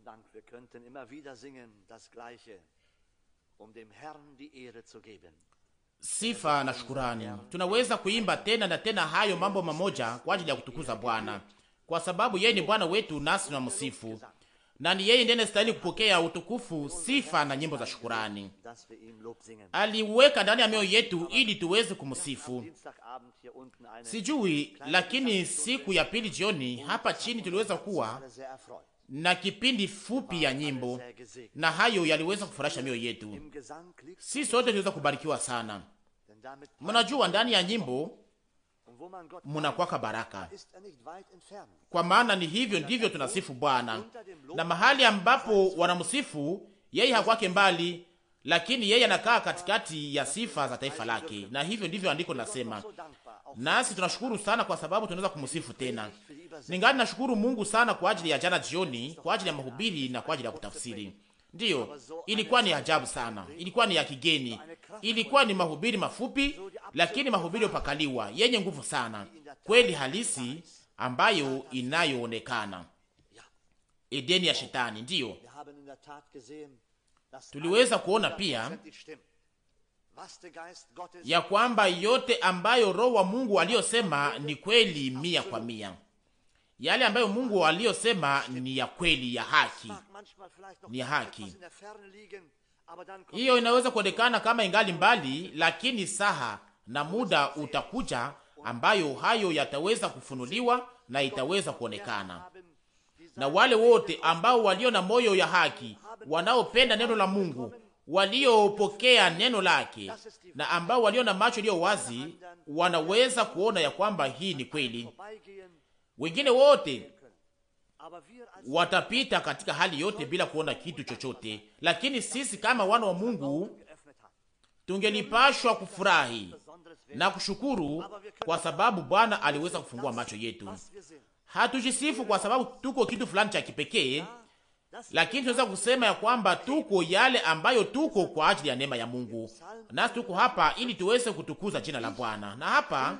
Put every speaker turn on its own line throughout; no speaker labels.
Dank. Wir könnten immer wieder singen das Gleiche, dem Herrn die Ehre zu geben.
Sifa na shukurani. Tunaweza kuimba tena na tena hayo mambo mamoja kwa ajili ya kutukuza Bwana, kwa sababu yeye ni Bwana wetu, nasi tunamsifu, na ni yeye ndiye anastahili kupokea utukufu, sifa na nyimbo za shukurani. Aliweka ndani ya mioyo yetu ili tuweze kumsifu. Sijui, lakini siku ya pili jioni hapa chini tuliweza kuwa na kipindi fupi ya nyimbo, na hayo yaliweza kufurahisha mioyo yetu. Sisi sote tuliweza kubarikiwa sana. Mnajua, ndani ya nyimbo munakwaka baraka, kwa maana ni hivyo ndivyo tunasifu Bwana, na mahali ambapo wanamsifu yeye hakwake mbali, lakini yeye anakaa katikati ya sifa za taifa lake, na hivyo ndivyo andiko linasema. Nasi tunashukuru sana kwa sababu tunaweza kumsifu tena. Ningali nashukuru Mungu sana kwa ajili ya jana jioni, kwa ajili ya mahubiri na kwa ajili ya kutafsiri. Ndiyo, ilikuwa ni ajabu sana, ilikuwa ni ya kigeni, ilikuwa ni mahubiri mafupi, lakini mahubiri opakaliwa yenye nguvu sana, kweli halisi ambayo inayoonekana. Edeni ya shetani. Ndiyo, tuliweza kuona pia ya kwamba yote ambayo Roho wa Mungu aliyosema ni kweli 100%. Yale ambayo Mungu aliyosema ni ya kweli, ya haki, ni ya haki. Hiyo inaweza kuonekana kama ingali mbali, lakini saha na muda utakuja ambayo hayo yataweza kufunuliwa na itaweza kuonekana. Na wale wote ambao walio na moyo ya haki, wanaopenda neno la Mungu, waliopokea neno lake, na ambao walio na macho iliyo wazi, wanaweza kuona ya kwamba hii ni kweli. Wengine wote watapita katika hali yote bila kuona kitu chochote, lakini sisi kama wana wa Mungu tungelipashwa kufurahi na kushukuru kwa sababu Bwana aliweza kufungua macho yetu. Hatujisifu kwa sababu tuko kitu fulani cha kipekee, lakini tunaweza kusema ya kwamba tuko yale ambayo tuko kwa ajili ya neema ya Mungu, nasi tuko hapa ili tuweze kutukuza jina la Bwana. Na hapa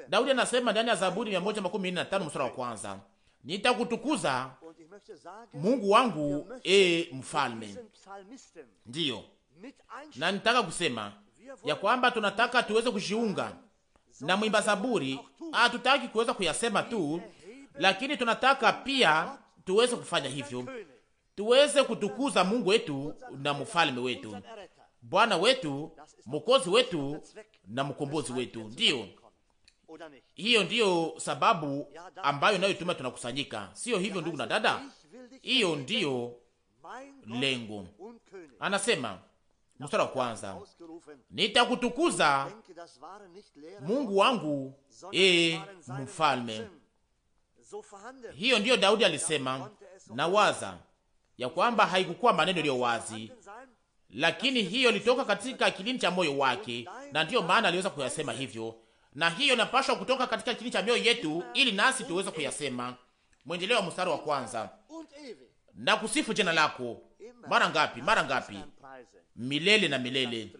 Daudi anasema ndani ya Zaburi 115 mstari wa kwanza, nitakutukuza Mungu wangu, mfalme. Ndiyo, na nitaka kusema ya kwamba tunataka tuweze kujiunga na mwimba Zaburi. Hatutaki kuweza kuyasema tu, lakini tunataka pia tuweze kufanya hivyo, tuweze kutukuza Mungu wetu na mfalme wetu, Bwana wetu, Mwokozi wetu na mkombozi wetu. Ndiyo, hiyo ndiyo sababu ambayo nayo tuma tunakusanyika. Sio hivyo ndugu na dada? Hiyo ndiyo lengo. Anasema mstari wa kwanza, nitakutukuza Mungu wangu, mfalme. Hiyo ndiyo Daudi alisema, na waza ya kwamba haikukuwa maneno iliyo wazi, lakini hiyo ilitoka katika kilindi cha moyo wake, na ndiyo maana aliweza kuyasema hivyo, na hiyo inapaswa kutoka katika kilindi cha mioyo yetu ili nasi tuweze kuyasema. Mwendeleo wa mstari wa kwanza, na kusifu jina lako mara ngapi? Mara ngapi? Milele na milele,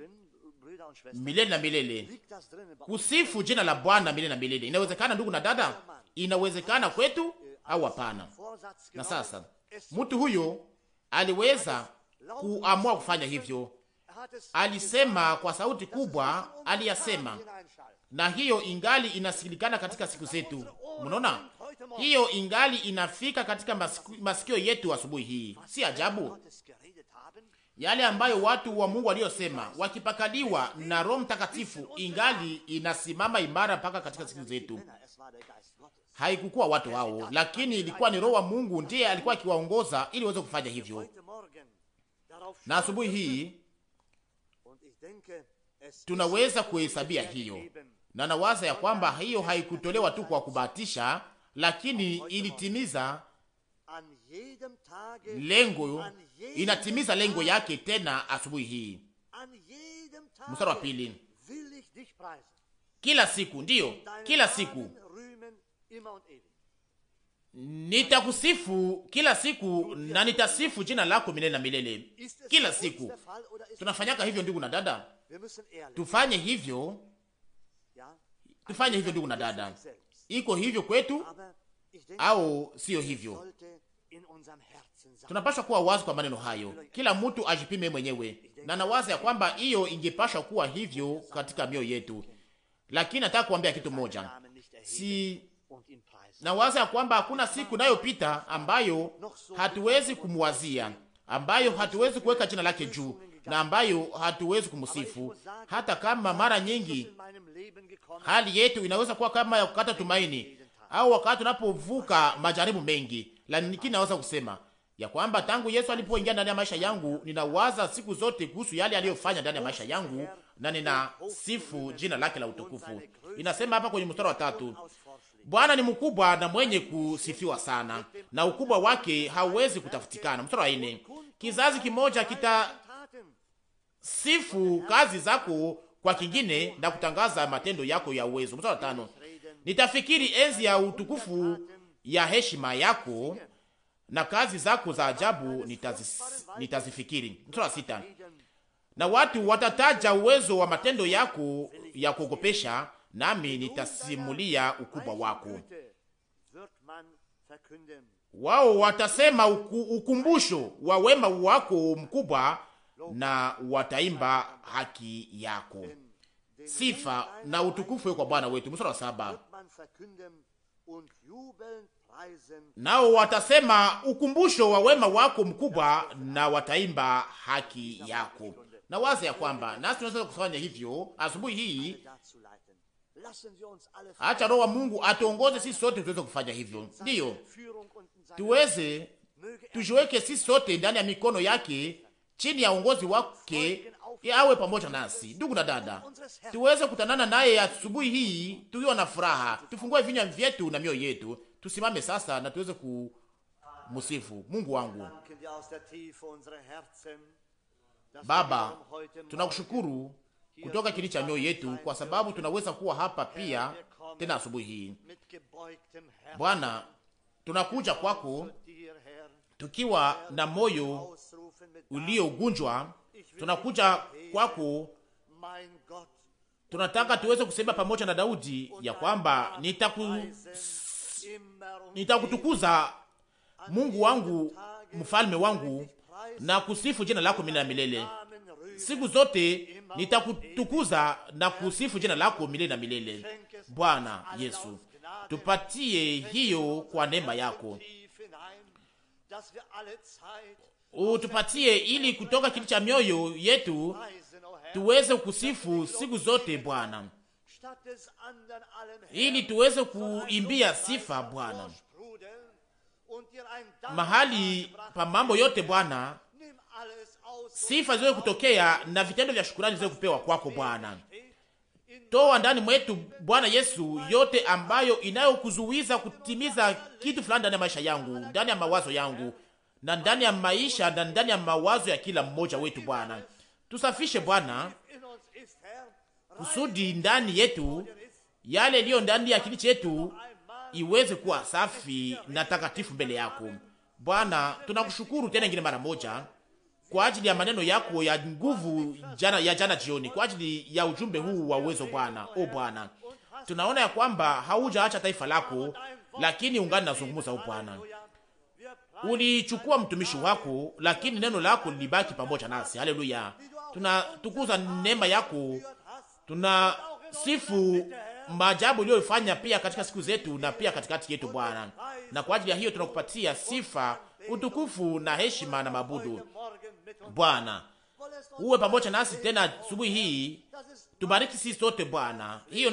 milele na milele. Kusifu jina la Bwana milele na milele. Inawezekana ndugu na dada? Inawezekana kwetu au hapana? Na sasa mtu huyo aliweza kuamua kufanya hivyo. Alisema kwa sauti kubwa, aliyasema, na hiyo ingali inasikilikana katika siku zetu. Mnaona, hiyo ingali inafika katika masikio yetu asubuhi hii. Si ajabu yale ambayo watu wa Mungu waliosema wakipakaliwa na Roho Mtakatifu ingali inasimama imara mpaka katika siku zetu. Haikukuwa watu hao, lakini ilikuwa ni Roho wa Mungu ndiye alikuwa akiwaongoza ili waweze kufanya hivyo. Na asubuhi hii tunaweza kuhesabia hiyo, na nawaza ya kwamba hiyo haikutolewa tu kwa kubahatisha, lakini ilitimiza lengo, inatimiza lengo yake tena asubuhi hii. Mstari wa pili, kila siku, ndiyo, kila siku nitakusifu kila siku, na nitasifu jina lako milele na milele. Kila siku tunafanyaka hivyo ndugu na dada, tufanye hivyo, tufanye hivyo ndugu na dada. Iko hivyo kwetu au sio hivyo? Tunapaswa kuwa wazi kwa maneno hayo, kila mtu ajipime mwenyewe, na nawaza ya kwamba hiyo ingepasha kuwa hivyo katika mioyo yetu. Lakini nataka kuambia kitu moja, nawaza ya kwamba hakuna siku inayopita ambayo hatuwezi kumwazia, ambayo hatuwezi kuweka jina lake juu, na ambayo hatuwezi kumsifu, hata kama mara nyingi hali yetu inaweza kuwa kama ya kukata tumaini, au wakati tunapovuka majaribu mengi. Lakini naweza kusema ya kwamba tangu Yesu alipoingia ndani ya maisha yangu, ninawaza siku zote kuhusu yale aliyofanya ndani ya maisha yangu, na ninasifu jina lake la utukufu. Inasema hapa kwenye mstari wa 3, Bwana ni mkubwa na mwenye kusifiwa sana, na ukubwa wake hauwezi kutafutikana. Mstari wa 4, kizazi kimoja kitasifu kazi zako kwa kingine na kutangaza matendo yako ya uwezo. Mstari wa 5, nitafikiri enzi ya utukufu ya heshima yako, na kazi zako za ajabu nitazifikiri. Mstari wa 6, na watu watataja uwezo wa matendo yako ya kuogopesha, nami nitasimulia ukubwa wako. Wao watasema ukumbusho wa wema wako mkubwa, na wataimba haki yako. Sifa na utukufu kwa Bwana wetu. Mstari wa 7, nao watasema ukumbusho wa wema wako mkubwa, na wataimba haki yako. Na waza ya kwamba nasi tunaweza kufanya hivyo asubuhi hii. Acha Roho wa Mungu atuongoze sisi sote tuweze kufanya hivyo. Ndiyo, tujiweke sisi sote ndani ya mikono yake, chini ya uongozi wake, awe pamoja nasi. Ndugu na dada, tuweze kutanana naye asubuhi hii tukiwa na furaha. Tufungue vinywa vyetu na mioyo yetu. Tusimame sasa na tuweze kumsifu Mungu wangu. Baba, tunakushukuru kutoka kilindi cha mioyo yetu kwa sababu tunaweza kuwa hapa pia tena asubuhi hii. Bwana, tunakuja kwako tukiwa na moyo uliogunjwa. Tunakuja kwako, tunataka tuweze kusema pamoja na Daudi ya kwamba nitakutukuza Mungu wangu, mfalme wangu, na kusifu jina lako milele na milele. Siku zote nitakutukuza na kusifu jina lako milele na milele. Bwana Yesu, tupatie hiyo kwa neema yako. Utupatie ili kutoka kiti cha mioyo yetu tuweze kusifu siku zote Bwana, ili tuweze kuimbia sifa Bwana mahali pa mambo yote Bwana. Sifa ziwe kutokea na vitendo vya shukrani ziwe kupewa kwako Bwana. Toa ndani mwetu Bwana Yesu yote ambayo inayokuzuiza kutimiza kitu fulani ndani ya maisha yangu, ndani ya mawazo yangu, na ndani ya maisha na ndani ya mawazo ya kila mmoja wetu Bwana. Tusafishe Bwana, kusudi ndani yetu yale iliyo ndani ya kiti chetu iweze kuwa safi na takatifu mbele yako Bwana. Tunakushukuru tena ingine mara moja kwa ajili ya maneno yako ya nguvu jana jioni, kwa ajili ya ujumbe huu wa uwezo Bwana. O Bwana, tunaona ya kwamba haujaacha taifa lako, lakini ungani nazungumza. O Bwana, ulichukua mtumishi wako, lakini neno lako libaki pamoja nasi. Haleluya, tunatukuza neema yako, tunasifu maajabu uliyofanya pia katika siku zetu na pia katikati yetu Bwana, na kwa ajili ya hiyo tunakupatia sifa, utukufu na heshima na mabudu Bwana. Uwe pamoja nasi tena asubuhi hii, tubariki sisi sote Bwana. Hiyo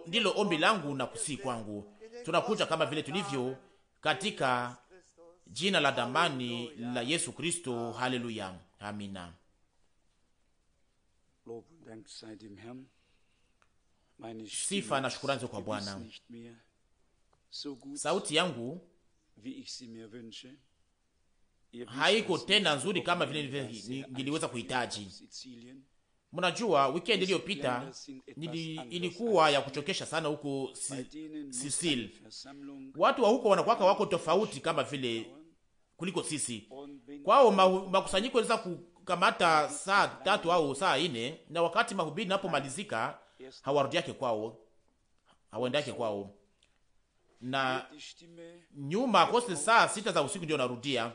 ndilo ombi langu na kusi kwangu. Tunakuja kama vile tulivyo katika jina la damani la Yesu Kristo. Haleluya, amina. Sifa na shukrani kwa Bwana. Sauti yangu haiko tena nzuri kama vile niliweza kuhitaji. Mnajua weekend iliyopita ilikuwa ya kuchokesha sana huko Sicily. Watu wa huko wako tofauti kama vile kuliko sisi. Kwao makusanyiko yanaweza kukamata saa 3 au saa 4, na wakati mahubiri napomalizika hawarudi yake kwao, hawaendake kwao, na nyuma kose saa 6 za usiku ndio narudia.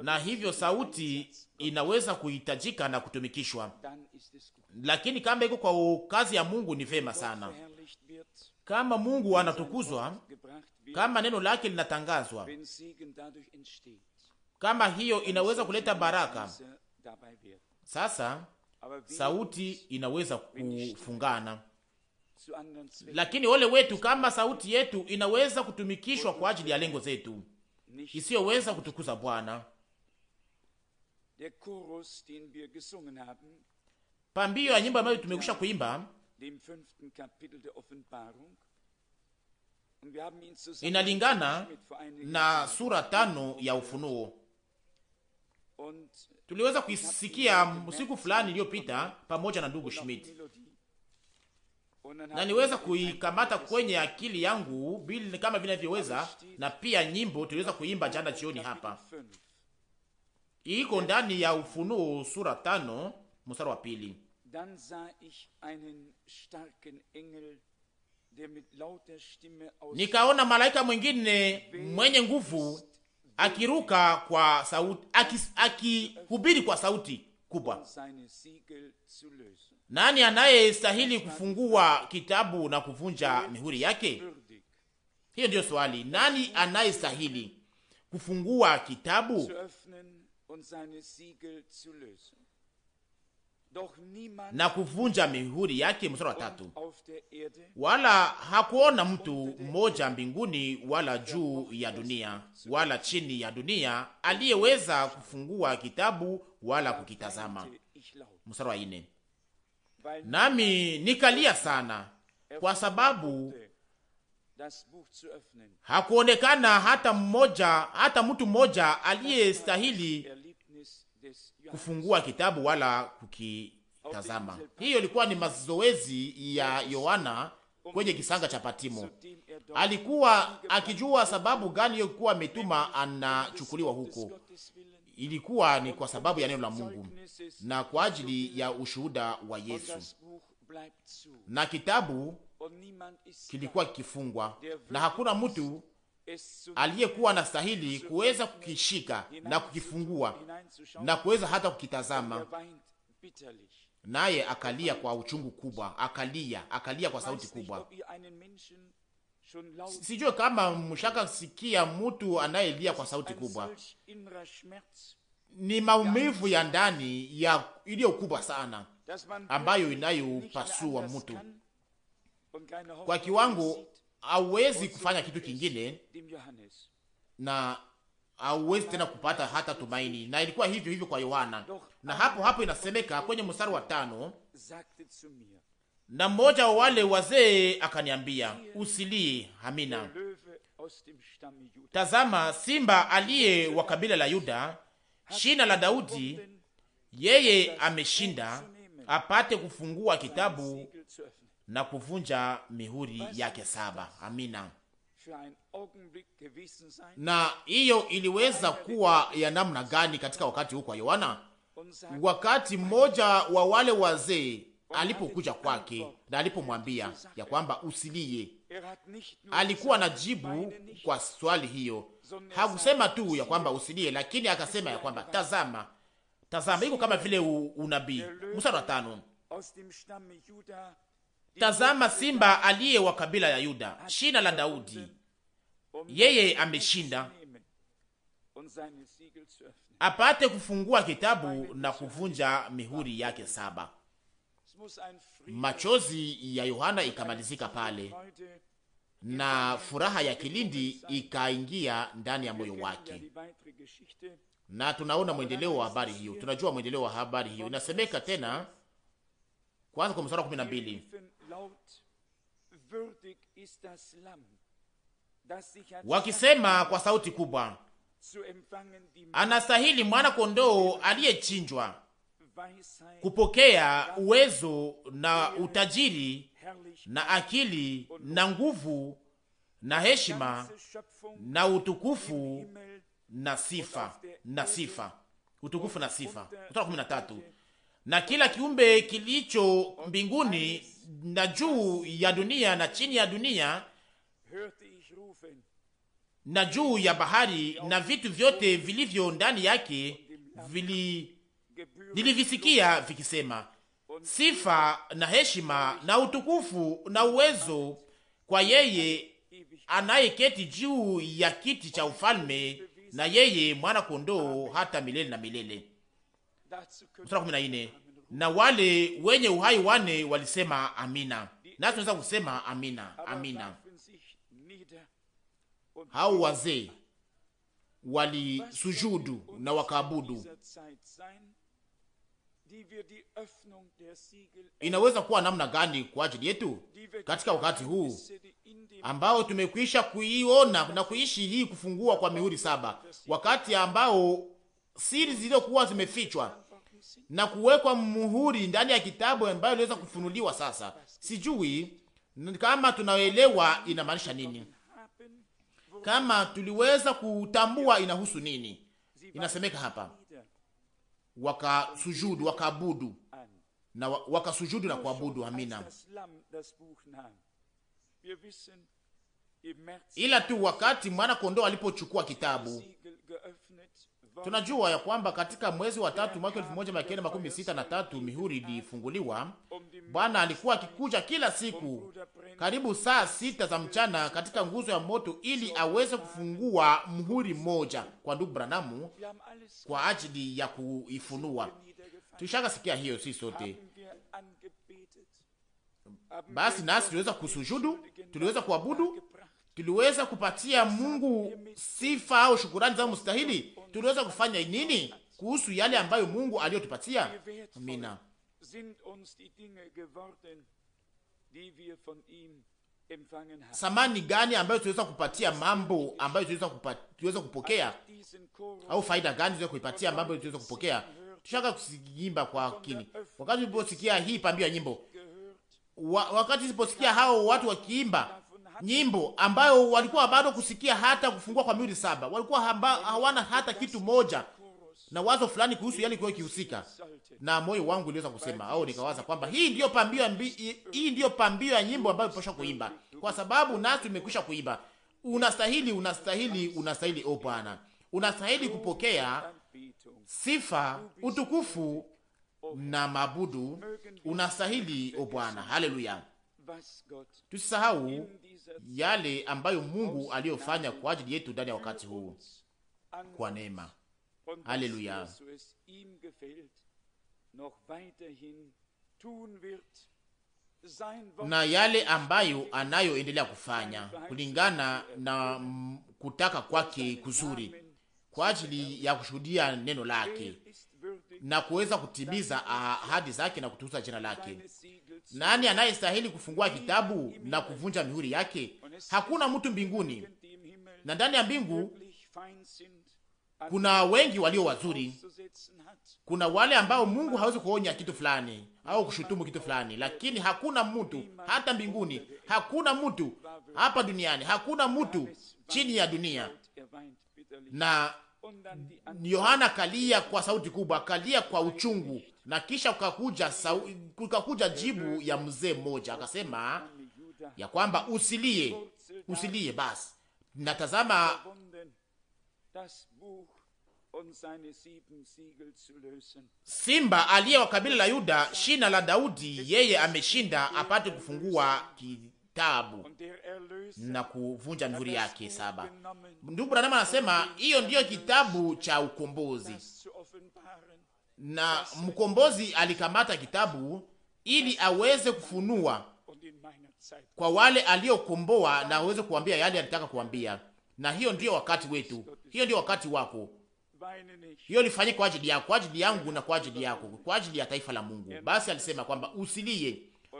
na hivyo sauti inaweza kuhitajika na kutumikishwa. Lakini kama iko kwa kazi ya Mungu ni vema sana. Kama Mungu anatukuzwa, kama neno lake linatangazwa, kama hiyo inaweza kuleta baraka, sasa sauti inaweza kufungana. Lakini ole wetu kama sauti yetu inaweza kutumikishwa kwa ajili ya lengo zetu, isiyoweza kutukuza Bwana. Pambio ya nyimbo ambayo tumekwisha kuimba inalingana na sura 5 ya Ufunuo. Tuliweza kuisikia siku fulani iliyopita pamoja na ndugu Schmidt, na niweza kuikamata kwenye akili yangu bila kama vinavyoweza, na pia nyimbo tuliweza kuimba jana jioni hapa. Iko ndani ya Ufunuo sura 5 mstari wa 2. Nikaona malaika mwingine mwenye nguvu akiruka kwa sauti, akihubiri kwa sauti kubwa. Nani anayestahili kufungua kitabu na kuvunja mihuri yake? Hiyo ndiyo swali. Nani anayestahili kufungua kitabu na kuvunja mihuri yake? Mstari wa 3. Wala hakuona mtu mmoja mbinguni wala juu ya dunia wala chini ya dunia aliyeweza kufungua kitabu wala kukitazama. Mstari wa 4. Nami nikalia sana kwa sababu hakuonekana hata mtu mmoja aliyestahili kufungua kitabu wala kukitazama. Hiyo ilikuwa ni mazoezi ya Yohana kwenye kisanga cha Patimo. Alikuwa akijua sababu gani ilikuwa ametuma anachukuliwa huko. Ilikuwa ni kwa sababu ya neno la Mungu na kwa ajili ya ushuhuda wa Yesu. Na kitabu kilikuwa kifungwa na hakuna mtu aliyekuwa anastahili kuweza kukishika na kukifungua na kuweza hata kukitazama. Naye akalia kwa uchungu kubwa, akalia kwa sauti kubwa. Sijue kama mshaka sikia mtu anayelia kwa sauti kubwa. Ni maumivu ya ndani ya iliyo kubwa sana ambayo inayopasua mtu kwa kiwango hauwezi kufanya kitu kingine na hauwezi tena kupata hata tumaini. Na ilikuwa hivyo kwa Yohana. Na hapo inasemeka kwenye mstari wa 5, na mmoja wa wale wazee akaniambia, usilie, Amina. Tazama, simba aliye wa kabila la Yuda, shina la Daudi, yeye ameshinda apate kufungua kitabu na kuvunja mihuri yake 7. Amina. Na hiyo iliweza kuwa ya namna gani katika wakati huu kwa Yohana? Wakati mmoja wa wale wazee alipokuja kwake na alipomwambia ya kwamba usilie, alikuwa na jibu kwa swali hiyo. Hakusema tu ya kwamba usilie, lakini akasema ya kwamba tazama, iko kama vile unabii. Mstari wa 5, tazama, simba aliye wa kabila ya Yuda, shina la Daudi, yeye ameshinda apate kufungua kitabu na kuvunja mihuri yake 7. Machozi ya Yohana ikamalizika pale na furaha ya kilindi ikaingia ndani ya moyo wake. Na tunaona mwendeleo wa habari hiyo, tunajua mwendeleo wa habari hiyo. Inasemeka tena kwanza kwa mstari wa 12, wakisema kwa sauti kubwa, anastahili mwana kondoo aliyechinjwa kupokea uwezo na utajiri na akili na nguvu na heshima na utukufu na sifa. Utukufu na sifa. Kutoka 13. Na kila kiumbe kilicho mbinguni na juu ya dunia na chini ya dunia na juu ya bahari na vitu vyote vilivyo ndani yake nilivisikia vikisema, sifa na heshima na utukufu na uwezo kwa yeye anayeketi juu ya kiti cha ufalme na yeye mwana kondoo hata milele na milele. Mstari 14, na wale wenye uhai wane walisema amina. Nasi tunaweza kusema amina, amina. Hao wazee walisujudu na wakaabudu. Inaweza kuwa namna gani kwa ajili yetu katika wakati huu ambao tumekwisha kuiona na kuishi hii kufungua kwa mihuri 7, wakati ambao siri zilizokuwa zimefichwa na kuwekwa muhuri ndani ya kitabu ambayo iliweza kufunuliwa sasa. Sijui kama tunaelewa inamaanisha nini, kama tuliweza kutambua inahusu nini. Inasemeka hapa wakasujudu, wakaabudu na wakasujudu na kuabudu. Amina. Ila tu wakati mwana kondoo alipochukua kitabu, tunajua ya kwamba katika mwezi wa 3 mwaka 1963 mihuri ilifunguliwa. Bwana alikuwa akikuja kila siku karibu saa 6 za mchana katika nguzo ya moto ili aweze kufungua muhuri mmoja kwa ndugu Branamu kwa ajili ya kuifunua. Tushaka sikia hiyo sisi sote. Basi nasi tuliweza kusujudu, tuliweza kuabudu, tuliweza kupatia Mungu sifa au shukrani za mustahili. Tuliweza kufanya nini kuhusu yale ambayo Mungu aliyotupatia? Amina. Samani gani ambayo tuliweza kupatia mambo ambayo tuliweza kupokea, au faida gani tuliweza kuipatia mambo tuliweza kupokea? Tushaka kusimba kwa kini wakati tuliposikia hii pambio ya nyimbo, wakati tuliposikia hao watu wakiimba nyimbo ambayo walikuwa bado kusikia hata kufungua kwa mihuri 7, walikuwa hawana hata kitu moja na wazo fulani kuhusu yale kwa kihusika, na moyo wangu uliweza kusema au nikawaza kwamba hii ndio pambio ya nyimbo ambayo tunapaswa kuimba, kwa sababu nasi tumekwisha kuimba. Unastahili o Bwana, unastahili kupokea sifa, utukufu na mabudu, unastahili o Bwana. Haleluya. Tusisahau yale ambayo Mungu aliyofanya kwa ajili yetu ndani ya wakati huu kwa neema. Haleluya. Na yale ambayo anayoendelea kufanya kulingana na kutaka kwake kuzuri kwa ajili ya kushuhudia neno lake na kuweza kutimiza ahadi zake na kutukuza jina lake. Nani anayestahili kufungua kitabu na kuvunja mihuri yake? Hakuna mtu mbinguni, na ndani ya mbingu kuna wengi walio wazuri. Kuna wale ambao Mungu hawezi kuonya kitu fulani au kushutumu kitu fulani, lakini hakuna mtu hata mbinguni, hakuna mtu hapa duniani, hakuna mtu chini ya dunia. Na Yohana kalia kwa sauti kubwa, kalia kwa uchungu, na kisha kukakuja jibu ya mzee mmoja akasema ya kwamba usilie basi. Natazama simba aliye wa kabila la Yuda, shina la Daudi, yeye ameshinda apate kufungua kitabu na kuvunja mihuri yake 7. Ndugu Branham anasema hiyo ndiyo kitabu cha ukombozi, na mkombozi alikamata kitabu ili aweze kufunua kwa wale aliokomboa na aweze kuambia yale alitaka kuambia. Na hiyo ndiyo wakati wetu, hiyo ndiyo wakati wako. Hiyo lifanyike kwa ajili yako, kwa ajili yangu na kwa ajili yako, kwa ajili ya taifa la Mungu. Basi alisema kwamba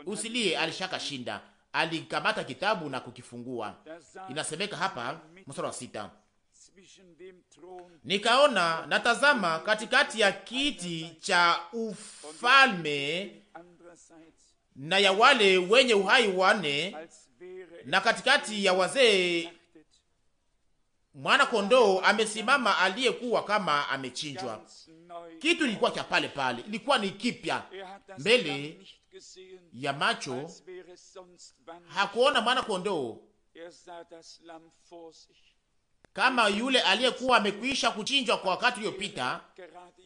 usilie, alishaka shinda. Alikamata kitabu na kukifungua. Inasemeka hapa mstari wa 6. Nikaona natazama katikati ya kiti cha ufalme na ya wale wenye uhai 4 na katikati ya wazee mwana kondoo amesimama, aliyekuwa kama amechinjwa. Kitu ilikuwa kia pale pale, ilikuwa ni kipya mbele ya macho. Hakuona mwana kondoo, kama yule aliyekuwa amekwisha kuchinjwa kwa wakati uliopita,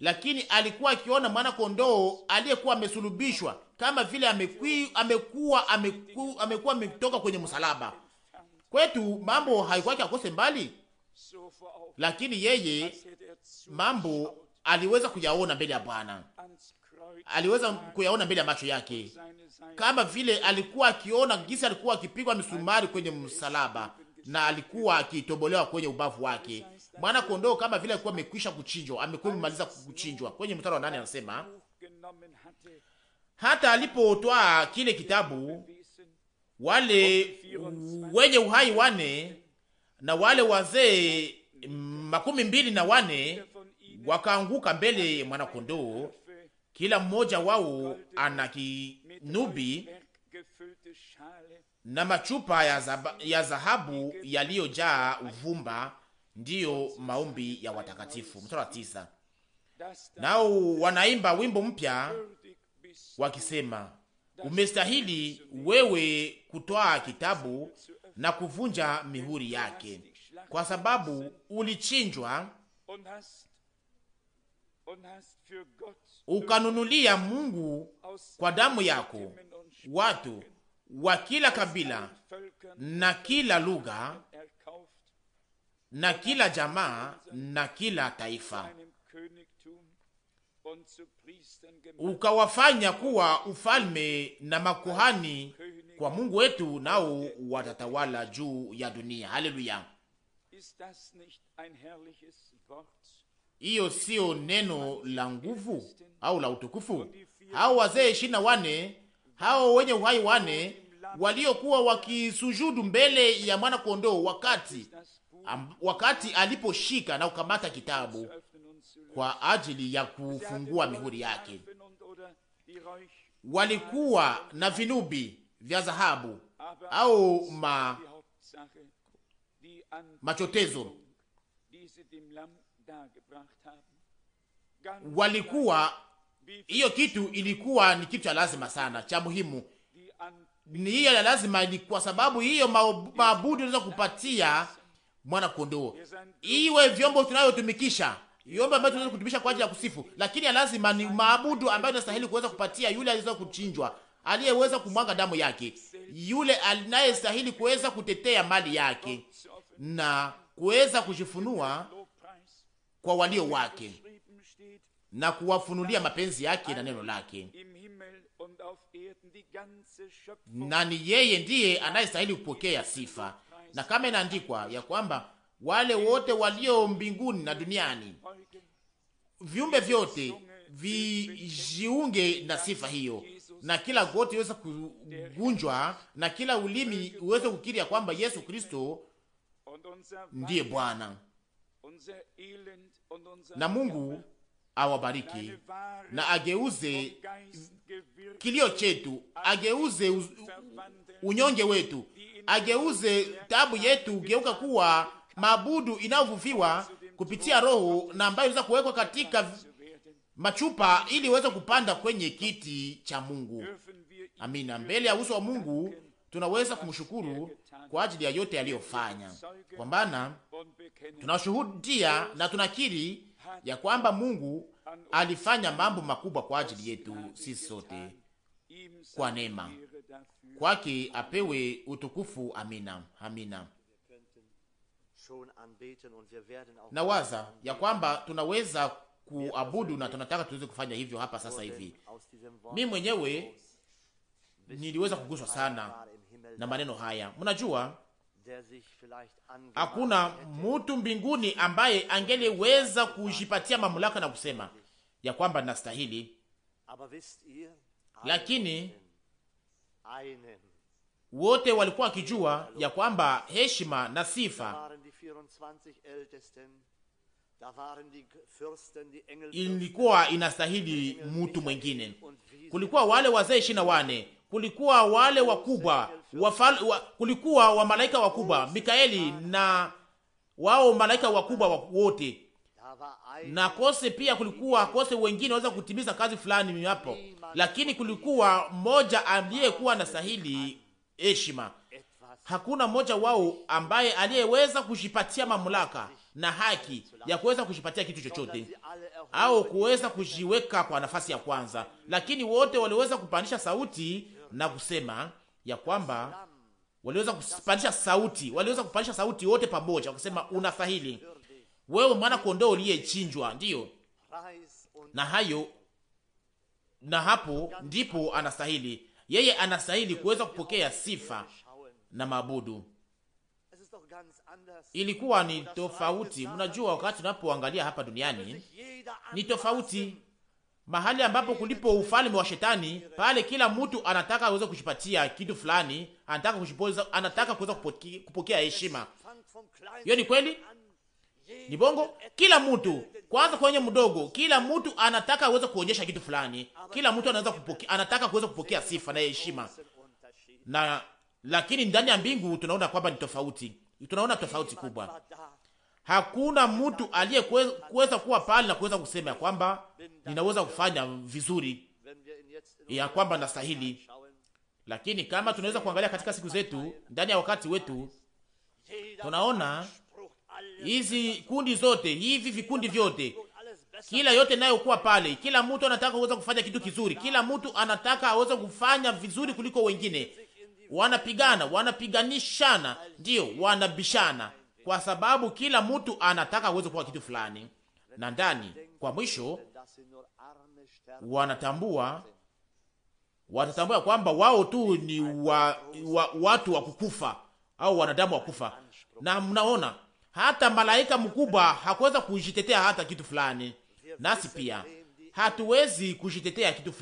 lakini alikuwa akiona mwana kondoo aliyekuwa amesulubishwa kama vile amekuwa ametoka kwenye msalaba. Kwetu mambo haikuwa akose mbali, lakini yeye mambo aliweza kuyaona mbele ya Bwana, aliweza kuyaona mbele ya macho yake, kama vile alikuwa akiona jinsi alikuwa akipigwa misumari kwenye msalaba na alikuwa akitobolewa kwenye ubavu wake. Mwana kondoo kama vile alikuwa amekwisha kuchinjwa, amekuwa amemaliza kuchinjwa. Kwenye mstari wa 8 anasema, hata alipotoa kile kitabu, wale wenye uhai wane na wale wazee 24 wakaanguka mbele mwana kondoo, kila mmoja wao ana kinubi na machupa ya dhahabu yaliyojaa uvumba, ndiyo maombi ya watakatifu. Mstari wa 9, nao wanaimba wimbo mpya wakisema, umestahili wewe kutoa kitabu na kuvunja mihuri yake, kwa sababu ulichinjwa ukanunulia Mungu kwa damu yako watu wa kila kabila na kila lugha na kila jamaa na kila taifa, ukawafanya kuwa ufalme na makuhani kwa Mungu wetu, nao watatawala juu ya dunia. Haleluya! Hiyo sio neno la nguvu au la utukufu? Hao wazee 24, hao wenye uhai 4 waliokuwa wakisujudu mbele ya mwana kondoo wakati aliposhika na kukamata kitabu kwa ajili ya kufungua mihuri yake, walikuwa na vinubi vya dhahabu au machotezo. Walikuwa, hiyo kitu ilikuwa ni kitu cha lazima sana, cha muhimu. Ni hiyo ya lazima, ni kwa sababu hiyo maabudu inaweza kupatia mwana kondoo, iwe vyombo tunayotumikisha, vyombo ambavyo tunaweza kutumisha kwa ajili ya kusifu, lakini ya lazima ni maabudu ambayo inastahili kuweza kupatia yule aliyeweza kuchinjwa, aliyeweza kumwaga damu yake, yule anayestahili kuweza kutetea mali yake na kuweza kujifunua kwa walio wake na kuwafunulia mapenzi yake na neno lake. Na ni yeye ndiye anayestahili kupokea sifa, na kama inaandikwa ya kwamba wale wote walio mbinguni na duniani, viumbe vyote vijiunge na sifa hiyo, na kila goti iweze kugunjwa na kila ulimi uweze kukiri ya kwamba Yesu Kristo ndiye Bwana. Na Mungu awabariki na ageuze kilio chetu, ageuze unyonge wetu, ageuze tabu yetu geuka kuwa maabudu inayovuviwa kupitia Roho na ambayo inaweza kuwekwa katika machupa ili iweze kupanda kwenye kiti cha Mungu. Amina. Mbele ya uso wa Mungu tunaweza kumshukuru kwa ajili ya yote aliyofanya, kwa maana tunashuhudia na tunakiri ya kwamba Mungu alifanya mambo makubwa kwa ajili yetu sisi sote. Kwa neema kwake apewe utukufu. Amina, amina. Na waza ya kwamba tunaweza kuabudu na tunataka tuweze kufanya hivyo hapa sasa hivi. Mimi mwenyewe niliweza kuguswa sana na maneno haya. Mnajua hakuna mtu mbinguni ambaye angeliweza kujipatia mamlaka na kusema ya kwamba nastahili, lakini wote walikuwa wakijua ya kwamba heshima na sifa ilikuwa inastahili mtu mwingine. Kulikuwa wale wazee 24, kulikuwa wale wakubwa kulikuwa wa malaika wakubwa Mikaeli na wao malaika wakubwa wote, na kose pia kulikuwa kose wengine waweza kutimiza kazi fulani hapo, lakini kulikuwa mmoja aliyekuwa na stahili heshima, hakuna mmoja wao ambaye aliyeweza kujipatia mamlaka na haki ya kuweza kujipatia kitu chochote au kuweza kujiweka kwa nafasi ya kwanza, lakini wote waliweza kupandisha sauti na kusema ya kwamba waliweza kupandisha sauti wote pamoja wakisema, unastahili wewe mwana kondoo uliyechinjwa. Ndiyo, na hapo ndipo anastahili yeye, anastahili kuweza kupokea sifa na maabudu. Ilikuwa ni tofauti. Mnajua, wakati tunapoangalia hapa duniani ni tofauti. Mahali ambapo kulipo ufalme wa shetani, pale kila mtu anataka aweze kujipatia kitu fulani, anataka kuweza kupokea heshima. Hiyo ni kweli? Ni bongo? Kila mtu, kwanza kwenye mdogo, kila mtu anataka aweze kuonyesha kitu fulani. Kila mtu anataka kuweza kupokea sifa na heshima. Lakini ndani ya mbingu tunaona kwamba ni tofauti. Tunaona tofauti kubwa. Hakuna mtu aliyeweza kuwa pale na kuweza kusema kwamba ninaweza kufanya vizuri, ya kwamba nastahili. Lakini kama tunaweza kuangalia katika siku zetu, ndani ya wakati wetu, tunaona hizi vikundi vyote, kila yote nayo kuwa pale, kila mtu anataka kuweza kufanya kitu kizuri, kila mtu anataka aweze kufanya vizuri kuliko wengine. Wanapigana, wanapiganishana, ndio wanabishana, kwa sababu kila mtu anataka aweze kuwa kitu fulani, na ndani kwa mwisho watatambua kwamba wao tu ni watu wa kukufa au wanadamu wa kufa. Na mnaona hata malaika mkubwa hakuweza kujitetea hata kitu fulani, nasi pia hatuwezi kujitetea kitu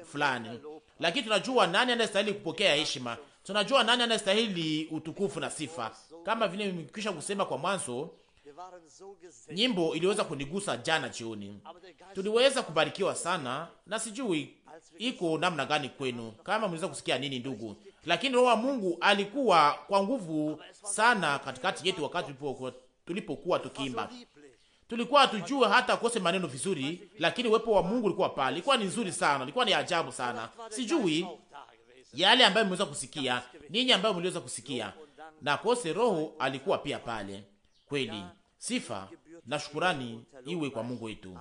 fulani, lakini tunajua nani anayestahili kupokea heshima. Tunajua nani anayestahili utukufu na sifa. Kama vile nimekwisha kusema kwa mwanzo, nyimbo iliweza kunigusa jana jioni. Tuliweza kubarikiwa sana, na sijui iko namna gani kwenu, kama mliweza kusikia nini ndugu. Lakini Roho wa Mungu alikuwa kwa nguvu sana katikati yetu wakati tulipokuwa tukiimba. Tulikuwa tujue hata kose maneno vizuri, lakini uwepo wa Mungu ulikuwa pale. Ilikuwa ni nzuri sana, ilikuwa ni ajabu sana. Sijui yale ambayo mliweza kusikia, ninyi ambayo mliweza kusikia, na kose Roho alikuwa pia pale. Kweli sifa na shukurani iwe kwa Mungu wetu.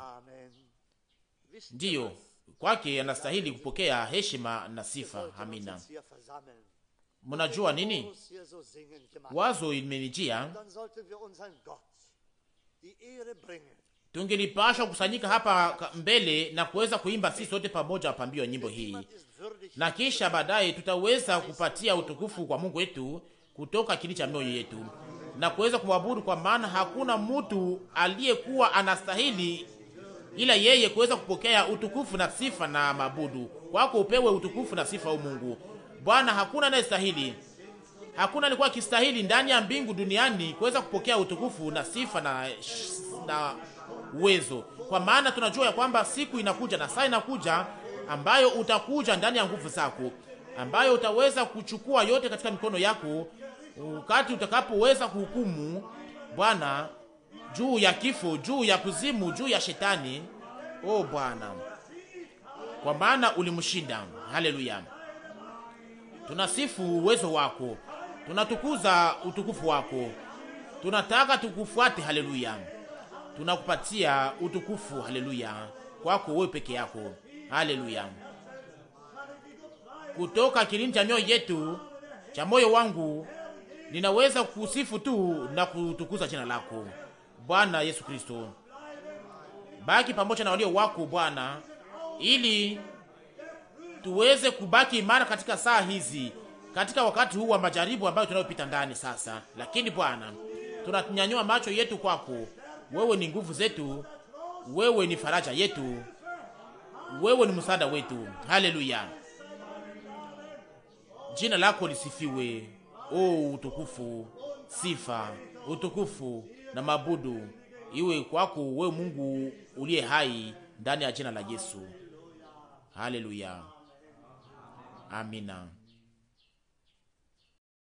Ndiyo, kwake anastahili kupokea heshima na sifa. Amina. Mnajua nini? Wazo imenijia, tungelipashwa kusanyika hapa mbele na kuweza kuimba sisi sote pamoja pambio nyimbo hii, na kisha baadaye tutaweza kupatia utukufu kwa Mungu wetu kutoka kili cha mioyo yetu na kuweza kumwabudu, kwa maana hakuna mtu aliyekuwa anastahili ila yeye kuweza kupokea utukufu na sifa na mabudu. Kwako upewe utukufu na sifa, Mungu Bwana. Hakuna anayestahili, hakuna alikuwa akistahili ndani ya mbingu duniani kuweza kupokea utukufu na sifa na uwezo, kwa maana tunajua ya kwamba siku inakuja na saa inakuja ambayo utakuja ndani ya nguvu zako, ambayo utaweza kuchukua yote katika mikono yako, wakati utakapoweza kuhukumu Bwana juu ya kifo, juu ya kuzimu, juu ya shetani. Oh Bwana, kwa maana ulimshinda. Haleluya. Tunasifu uwezo wako, tunatukuza utukufu wako, tunataka tukufuate. Haleluya. Tunakupatia utukufu. Haleluya, kwako wewe peke yako. Haleluya. Kutoka kilindi cha mioyo yetu, cha moyo wangu, ninaweza kusifu tu na kutukuza jina lako Bwana Yesu Kristo. Baki pamoja na walio wako Bwana, ili tuweze kubaki imara katika saa hizi, katika wakati huu wa majaribu ambayo tunayopita ndani sasa. Lakini Bwana, tunanyanyua macho yetu kwako. Wewe ni nguvu zetu, wewe ni faraja yetu, wewe ni msaada wetu. Haleluya. Jina lako lisifiwe. Oh, utukufu, sifa, utukufu na mabudu iwe kwako wewe Mungu uliye hai, ndani ya jina la Yesu. Haleluya. Amina.